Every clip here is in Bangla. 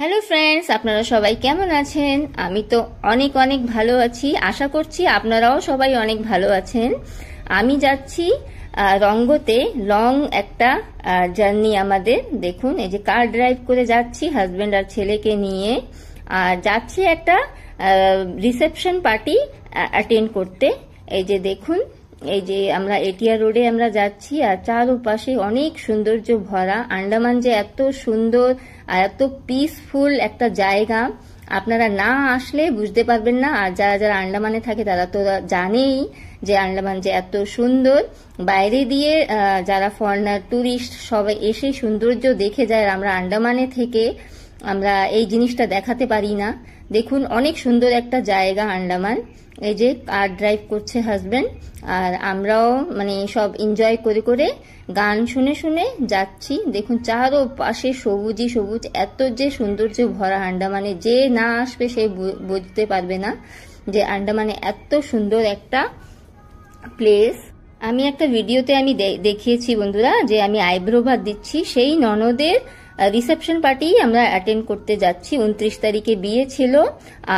হ্যালো ফ্রেন্ডস, আপনারা সবাই কেমন আছেন? আমি তো অনেক অনেক ভালো আছি। আশা করছি আপনারাও সবাই অনেক ভালো আছেন। আমি যাচ্ছি রঙ্গতে, লং একটা জার্নি আমাদের। দেখুন, এই যে কার ড্রাইভ করে যাচ্ছি হাজবেন্ড আর ছেলেকে নিয়ে, আর যাচ্ছি একটা রিসেপশন পার্টি অ্যাটেন্ড করতে। এই যে দেখুন, এই যে আমরা এটিআর রোডে আমরা যাচ্ছি, আর চারপাশে অনেক সৌন্দর্য ভরা। আন্দামান যে এত সুন্দর আর এত পিসফুল একটা জায়গা, আপনারা না আসলে বুঝতে পারবেন না। আর যারা যারা আন্দামানে থাকে তারা তো জানেই যে আন্দামান যে এত সুন্দর। বাইরে দিয়ে যারা ফরেনার ট্যুরিস্ট সবাই এসে সৌন্দর্য দেখে যায়, আর আমরা আন্দামানে থেকে আমরা এই জিনিসটা দেখাতে পারি না। দেখুন, অনেক সুন্দর একটা জায়গা আন্দামান। এই যে কার ড্রাইভ করছে হাজবেন্ড, আর আমরাও মানে সব এনজয় করে করে গান শুনে শুনে যাচ্ছি। দেখুন, চারো পাশে সবুজই সবুজ, এত যে সৌন্দর্য ভরা আন্দামানে, যে না আসবে সে বুঝতে পারবে না যে আন্দামানে এত সুন্দর একটা প্লেস। আমি একটা ভিডিওতে আমি দেখিয়েছি বন্ধুরা যে আমি আইব্রো ভাত দিচ্ছি, সেই ননদের রিসেপশন পার্টি আমরা অ্যাটেন্ড করতে যাচ্ছি। 29 তারিখে বিয়ে ছিল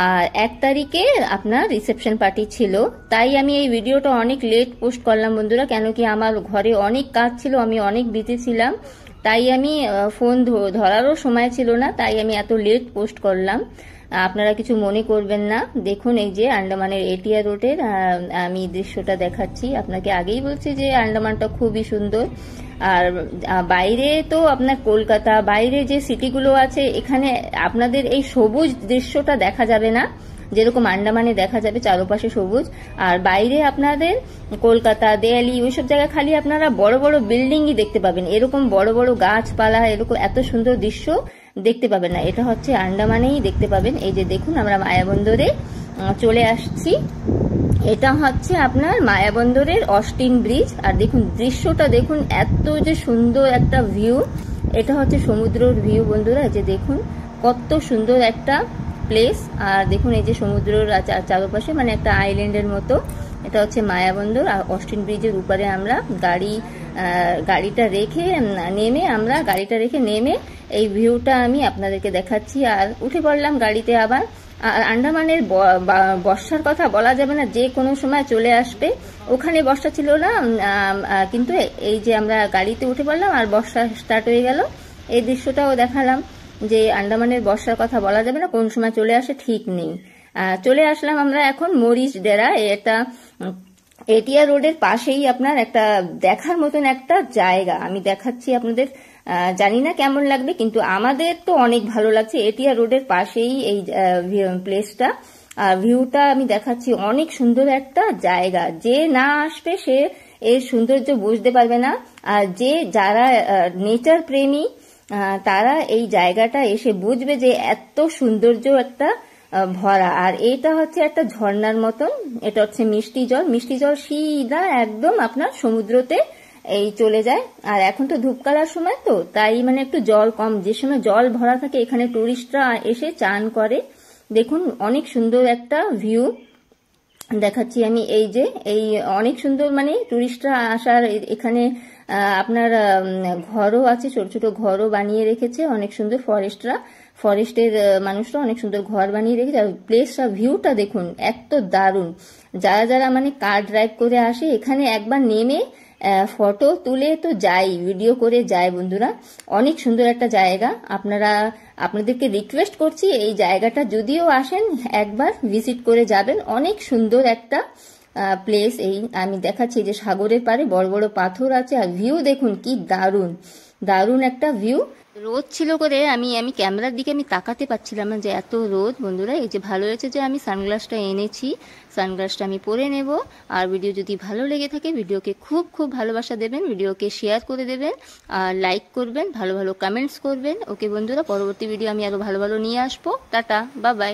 আর 1 তারিখে আপনার রিসেপশন পার্টি ছিল। তাই আমি এই ভিডিওটা অনেক লেট পোস্ট করলাম বন্ধুরা, কেন কি আমার ঘরে অনেক কাজ ছিল, আমি অনেক বিজি ছিলাম। তাই আমি ফোন ধরারও সময় ছিল না, তাই আমি এত লেট পোস্ট করলাম। আপনারা কিছু মনে করবেন না। দেখুন, এই যে আন্দামানের এটিআর রোডের আমি দৃশ্যটা দেখাচ্ছি আপনাকে। আগেই বলছি যে আন্দামানটা খুবই সুন্দর। আর বাইরে তো আপনার কলকাতা, বাইরে যে সিটিগুলো আছে, এখানে আপনাদের এই সবুজ দৃশ্যটা দেখা যাবে না যেরকম আন্দামানে দেখা যাবে, চারপাশে সবুজ। আর বাইরে আপনাদের কলকাতা, দিল্লি, ওইসব জায়গায় খালি আপনারা বড় বড় বিল্ডিংই দেখতে পাবেন, এরকম বড় বড় গাছপালা, এরকম এত সুন্দর দৃশ্য দেখতে পাবেন না। এটা হচ্ছে আন্দামানেই দেখতে পাবেন। এই যে দেখুন, আমরা মায়াবন্দরে চলে আসছি। এটা হচ্ছে আপনার মায়াবন্দরের অস্টিন ব্রিজ। আর দেখুন দৃশ্যটা দেখুন, এত যে সুন্দর একটা ভিউ। এটা হচ্ছে সমুদ্রের ভিউ বন্ধুরা। এই যে দেখুন কত সুন্দর একটা প্লেস। আর দেখুন এই যে সমুদ্রের চারপাশে মানে একটা আইল্যান্ডের মতো। এটা হচ্ছে মায়াবন্দর। আর অস্টিন ব্রিজের উপরে আমরা গাড়িটা রেখে নেমে এই ভিউটা আমি আপনাদেরকে দেখাচ্ছি। আর উঠে পড়লাম গাড়িতে আবার। আর আন্দামানের বর্ষার কথা বলা যাবে না, যে কোনো সময় চলে আসবে। ওখানে বর্ষা ছিল না, কিন্তু এই যে আমরা গাড়িতে উঠে পড়লাম আর বর্ষা স্টার্ট হয়ে গেল। এই দৃশ্যটাও দেখালাম যে আন্দামানের বর্ষার কথা বলা যাবে না, কোন সময় চলে আসে ঠিক নেই। চলে আসলাম আমরা এখন মরিচ ডেরা। এটা এটিআর রোডের পাশেই আপনার একটা দেখার মতন একটা জায়গা আমি দেখাচ্ছি আপনাদের। জানি না কেমন লাগবে, কিন্তু আমাদের তো অনেক ভালো লাগছে। এটিআর রোডের পাশেই এই প্লেসটা, আর ভিউটা আমি দেখাচ্ছি। অনেক সুন্দর একটা জায়গা, যে না আসবে সে এর সৌন্দর্য বুঝতে পারবে না। আর যারা নেচার প্রেমী তারা এই জায়গাটা এসে বুঝবে যে এত সৌন্দর্য একটা ভরা। আর এটা হচ্ছে একটা ঝর্ণার মতন। এটা হচ্ছে মিষ্টি জল সিধা একদম আপনার সমুদ্রতে এই চলে যায়। আর এখন তো ধূপকালার সময়, তো তাই মানে একটু জল কম, যে সময় জল ভরা থাকে এখানে টুরিস্টরা এসে চান করে। দেখুন অনেক সুন্দর একটা ভিউ দেখাচ্ছি আমি। এই অনেক সুন্দর মানে টুরিস্টরা আসার এখানে আপনার ঘরও আছে, ছোট ছোট ঘরও বানিয়ে রেখেছে অনেক সুন্দর। ফরেস্টের মানুষরা অনেক সুন্দর ঘর বানিয়ে রেখেছে। আর প্লেসটা ভিউটা দেখুন এত দারুণ। যারা যারা মানে কার ড্রাইভ করে আসে এখানে একবার নেমে ফটো তুলে তো যাই, ভিডিও করে যায় বন্ধুরা। অনেক সুন্দর একটা জায়গা। আপনাদেরকে রিকোয়েস্ট করছি, এই জায়গাটা যদিও আসেন একবার ভিজিট করে যাবেন। অনেক সুন্দর একটা প্লেস। এই আমি দেখাচ্ছি যে সাগরের পাড়ে বড় বড় পাথর আছে, আর ভিউ দেখুন কি দারুণ দারুণ একটা ভিউ। রোদ ছিল করে আমি ক্যামেরার দিকে আমি তাকাতে পারছিলাম না, যে এত রোদ বন্ধুরা। এই যে ভালো হয়েছে যে আমি সানগ্লাসটা এনেছি, সানগ্লাসটা আমি পরে নেব। আর ভিডিও যদি ভালো লেগে থাকে ভিডিওকে খুব খুব ভালোবাসা দেবেন, ভিডিওকে শেয়ার করে দেবেন, আর লাইক করবেন, ভালো ভালো কমেন্টস করবেন। ওকে বন্ধুরা, পরবর্তী ভিডিও আমি আরো ভালো ভালো নিয়ে আসবো। Tata, bye bye.